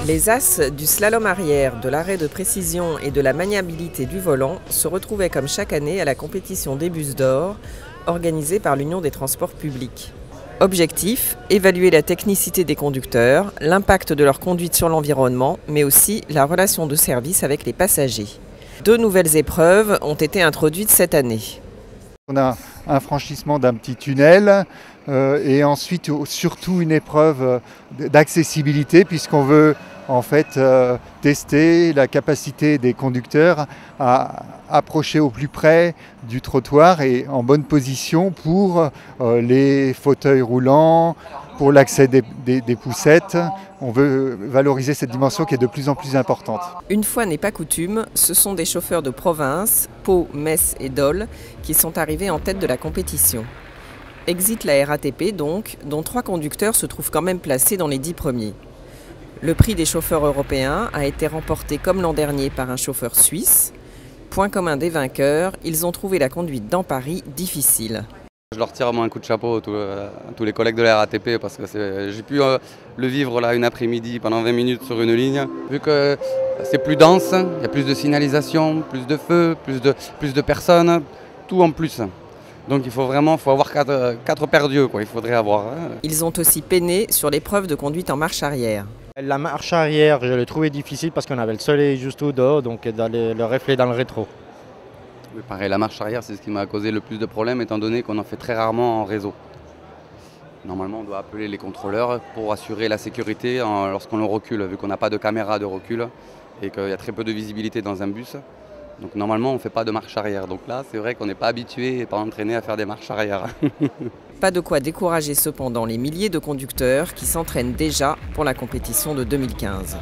Les as du slalom arrière, de l'arrêt de précision et de la maniabilité du volant se retrouvaient comme chaque année à la compétition des bus d'or, organisée par l'Union des transports publics. Objectif, évaluer la technicité des conducteurs, l'impact de leur conduite sur l'environnement, mais aussi la relation de service avec les passagers. 2 nouvelles épreuves ont été introduites cette année. On a un franchissement d'un petit tunnel et ensuite surtout une épreuve d'accessibilité puisqu'on veut en fait tester la capacité des conducteurs à approcher au plus près du trottoir et en bonne position pour les fauteuils roulants, pour l'accès des poussettes. On veut valoriser cette dimension qui est de plus en plus importante. Une fois n'est pas coutume, ce sont des chauffeurs de province, Pau, Metz et Dole, qui sont arrivés en tête de la compétition. Exit la RATP donc, dont 3 conducteurs se trouvent quand même placés dans les 10 premiers. Le prix des chauffeurs européens a été remporté comme l'an dernier par un chauffeur suisse. Point commun des vainqueurs, ils ont trouvé la conduite dans Paris difficile. Je leur tire un coup de chapeau à tous les collègues de la RATP parce que j'ai pu le vivre là une après-midi pendant 20 minutes sur une ligne. Vu que c'est plus dense, il y a plus de signalisation, plus de feux, plus de personnes, tout en plus. Donc il faut avoir 4 paires d'yeux, il faudrait avoir. Ils ont aussi peiné sur l'épreuve de conduite en marche arrière. La marche arrière, je l'ai trouvée difficile parce qu'on avait le soleil juste au dos, donc le reflet dans le rétro. Mais pareil, la marche arrière, c'est ce qui m'a causé le plus de problèmes étant donné qu'on en fait très rarement en réseau. Normalement, on doit appeler les contrôleurs pour assurer la sécurité lorsqu'on le recule, vu qu'on n'a pas de caméra de recul et qu'il y a très peu de visibilité dans un bus. Donc normalement, on ne fait pas de marche arrière. Donc là, c'est vrai qu'on n'est pas habitué et pas entraîné à faire des marches arrière. Pas de quoi décourager cependant les milliers de conducteurs qui s'entraînent déjà pour la compétition de 2015.